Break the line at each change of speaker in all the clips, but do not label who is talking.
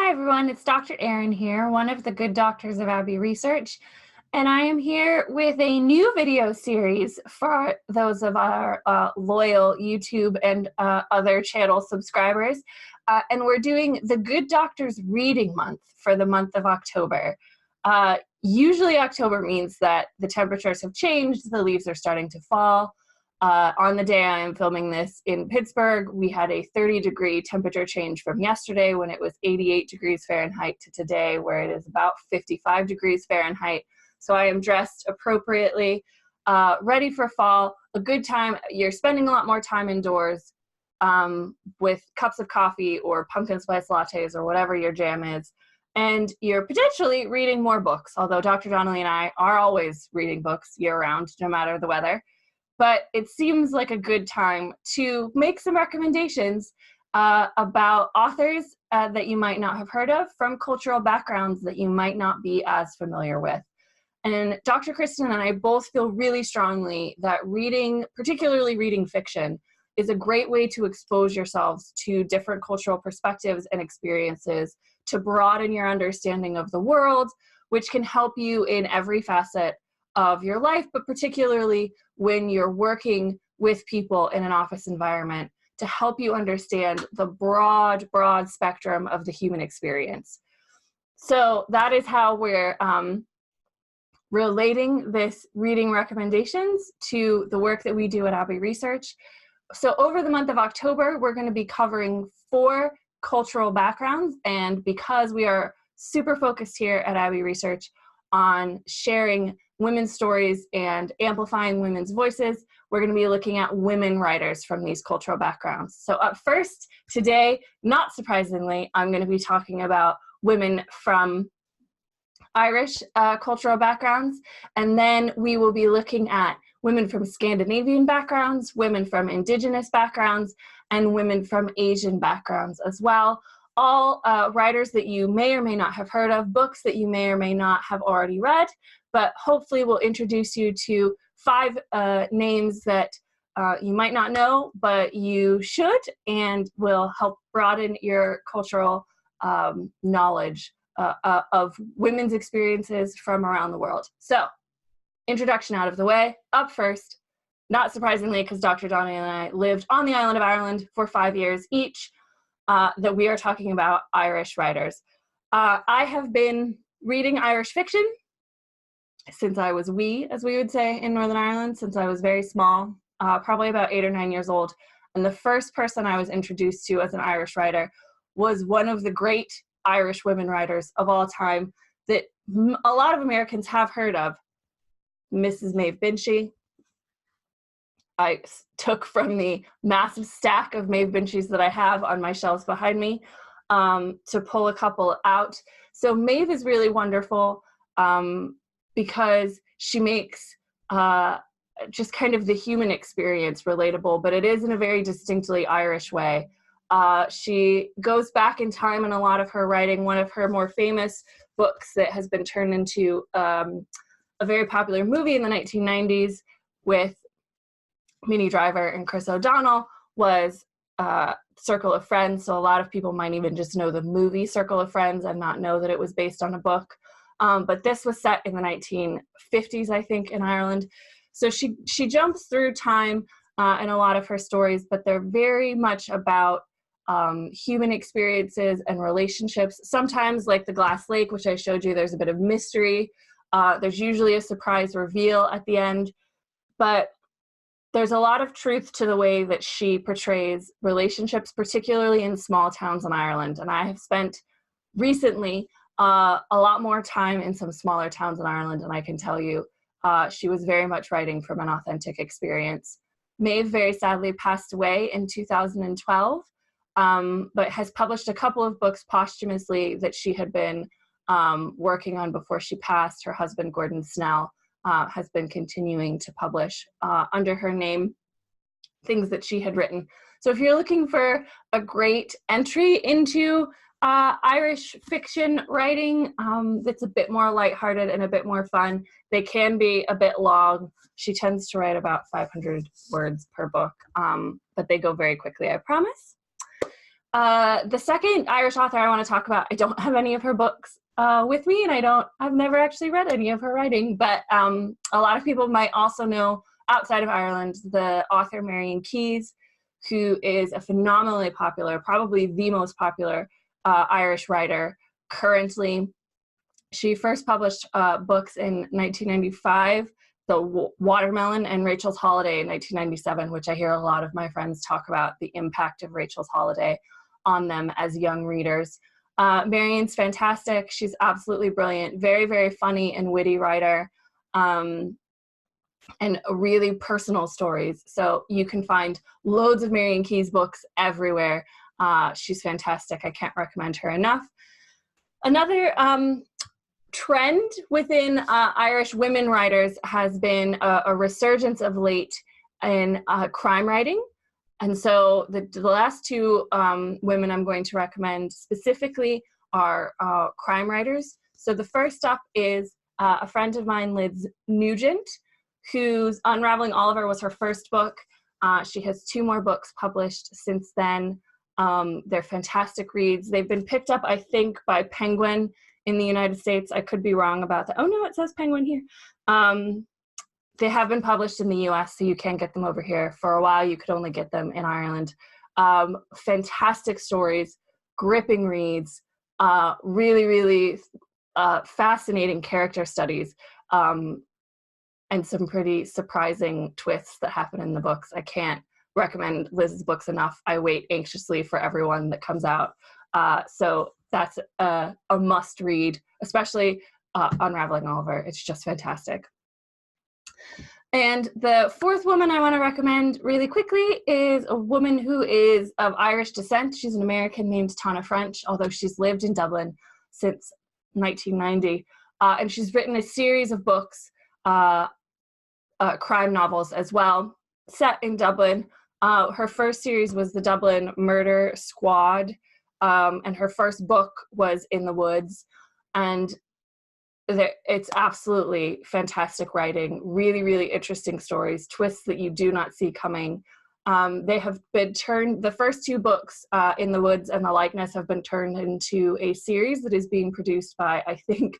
Hi everyone, it's Dr. Erin here, one of the good doctors of Abbey Research, and I am here with a new video series for those of our loyal YouTube and other channel subscribers, and we're doing the Good Doctors Reading Month for the month of October. Usually October means that the temperatures have changed, the leaves are starting to fall. On the day I am filming this in Pittsburgh, we had a 30-degree temperature change from yesterday when it was 88 degrees Fahrenheit to today where it is about 55 degrees Fahrenheit. So I am dressed appropriately, ready for fall, a good time. You're spending a lot more time indoors with cups of coffee or pumpkin spice lattes or whatever your jam is. And you're potentially reading more books, although Dr. Donnelly and I are always reading books year-round, no matter the weather. But it seems like a good time to make some recommendations about authors that you might not have heard of from cultural backgrounds that you might not be as familiar with. And Dr. Kristen and I both feel really strongly that reading, particularly reading fiction, is a great way to expose yourselves to different cultural perspectives and experiences, to broaden your understanding of the world, which can help you in every facet of your life, but particularly when you're working with people in an office environment, to help you understand the broad spectrum of the human experience. So that is how we're relating this reading recommendations to the work that we do at Abbey Research. So over the month of October, we're going to be covering 4 cultural backgrounds, and because we are super focused here at Abbey Research on sharing women's stories and amplifying women's voices, we're going to be looking at women writers from these cultural backgrounds. So up first, today, not surprisingly, I'm going to be talking about women from Irish cultural backgrounds, and then we will be looking at women from Scandinavian backgrounds, women from Indigenous backgrounds, and women from Asian backgrounds as well. All writers that you may or may not have heard of, books that you may or may not have already read, but hopefully we'll introduce you to 5 names that you might not know, but you should, and will help broaden your cultural knowledge of women's experiences from around the world. So, introduction out of the way. Up first, not surprisingly, because Dr. Donnelly and I lived on the island of Ireland for 5 years each, that we are talking about Irish writers. I have been reading Irish fiction since I was wee, as we would say in Northern Ireland, since I was very small, probably about 8 or 9 years old. And the first person I was introduced to as an Irish writer was one of the great Irish women writers of all time that a lot of Americans have heard of, Mrs. Maeve Binchy. I took from the massive stack of Maeve Binchys that I have on my shelves behind me to pull a couple out. So Maeve is really wonderful because she makes just kind of the human experience relatable, but it is in a very distinctly Irish way. She goes back in time in a lot of her writing. One of her more famous books that has been turned into a very popular movie in the 1990s with Minnie Driver and Chris O'Donnell was Circle of Friends. So a lot of people might even just know the movie Circle of Friends and not know that it was based on a book. But this was set in the 1950s, I think, in Ireland. So she jumps through time in a lot of her stories, but they're very much about human experiences and relationships. Sometimes, like The Glass Lake, which I showed you, there's a bit of mystery. There's usually a surprise reveal at the end. But there's a lot of truth to the way that she portrays relationships, particularly in small towns in Ireland. And I have spent recently a lot more time in some smaller towns in Ireland, and I can tell you she was very much writing from an authentic experience. Maeve very sadly passed away in 2012, but has published a couple of books posthumously that she had been working on before she passed. Her husband, Gordon Snell, has been continuing to publish under her name things that she had written. So if you're looking for a great entry into Irish fiction writing that's a bit more lighthearted and a bit more fun, they can be a bit long. She tends to write about 500 words per book, but they go very quickly, I promise. The second Irish author I want to talk about, I don't have any of her books with me, and I've never actually read any of her writing, but a lot of people might also know, outside of Ireland, the author Marian Keyes, who is a phenomenally popular, probably the most popular Irish writer currently. She first published books in 1995, The Watermelon and Rachel's Holiday in 1997, which I hear a lot of my friends talk about the impact of Rachel's Holiday on them as young readers. Marian's fantastic. She's absolutely brilliant, very, very funny and witty writer, and really personal stories. So you can find loads of Marian Keyes books everywhere. She's fantastic. I can't recommend her enough. Another trend within Irish women writers has been a resurgence of late in crime writing. And so the last two women I'm going to recommend specifically are crime writers. So the first up is a friend of mine, Leigh Nugent, whose Unraveling Oliver was her first book. She has 2 more books published since then. They're fantastic reads. They've been picked up, I think, by Penguin in the United States. I could be wrong about that. Oh no, it says Penguin here. They have been published in the US, so you can't get them over here. For a while, you could only get them in Ireland. Fantastic stories, gripping reads, really, really fascinating character studies, and some pretty surprising twists that happen in the books. I can't recommend Liz's books enough. I wait anxiously for everyone that comes out. So that's a must read, especially Unraveling Oliver. It's just fantastic. And the fourth woman I want to recommend really quickly is a woman who is of Irish descent. She's an American named Tana French, although she's lived in Dublin since 1990. And she's written a series of books, crime novels as well, set in Dublin. Her first series was the Dublin Murder Squad, and her first book was In the Woods. And it's absolutely fantastic writing, really, really interesting stories, twists that you do not see coming. They have been turned, the first 2 books, In the Woods and The Likeness, have been turned into a series that is being produced by, I think,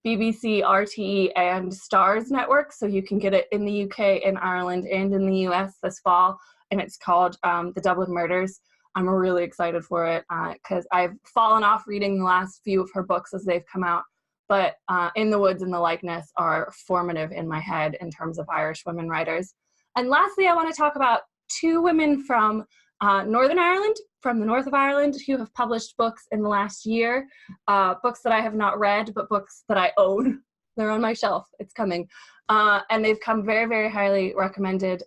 BBC, RTE, and Starz Network. So you can get it in the UK, in Ireland, and in the US this fall. And it's called The Dublin Murders. I'm really excited for it because I've fallen off reading the last few of her books as they've come out. But In the Woods and The Likeness are formative in my head in terms of Irish women writers. And lastly, I want to talk about 2 women from Northern Ireland, from the north of Ireland, who have published books in the last year, books that I have not read, but books that I own. They're on my shelf. It's coming. And they've come very, very highly recommended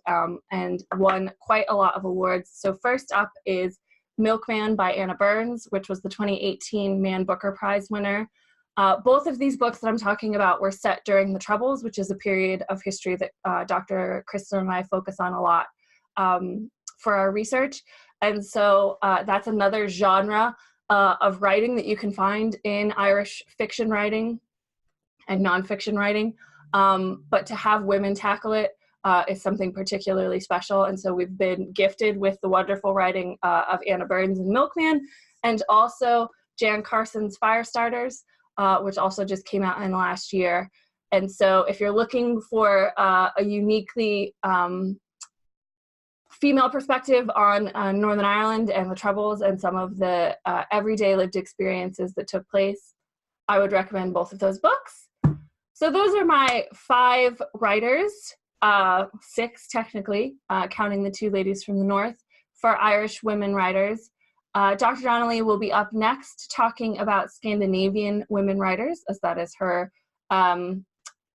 and won quite a lot of awards. So first up is Milkman by Anna Burns, which was the 2018 Man Booker Prize winner. Both of these books that I'm talking about were set during the Troubles, which is a period of history that Dr. Crystal and I focus on a lot for our research. And so that's another genre of writing that you can find in Irish fiction writing and nonfiction writing. But to have women tackle it is something particularly special. And so we've been gifted with the wonderful writing of Anna Burns and Milkman, and also Jan Carson's Firestarters, which also just came out in the last year. And so if you're looking for a uniquely female perspective on Northern Ireland and the Troubles and some of the everyday lived experiences that took place, I would recommend both of those books. So those are my 5 writers, 6 technically, counting the 2 ladies from the north, for Irish women writers. Dr. Donnelly will be up next talking about Scandinavian women writers, as that is her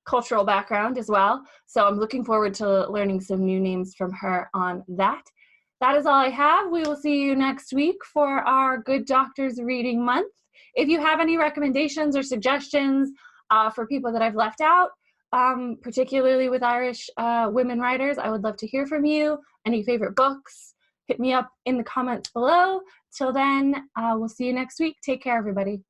cultural background as well. So I'm looking forward to learning some new names from her on that. That is all I have. We will see you next week for our Good Doctors Reading Month. If you have any recommendations or suggestions for people that I've left out, particularly with Irish women writers, I would love to hear from you. Any favorite books, hit me up in the comments below. Till then, we'll see you next week. Take care, everybody.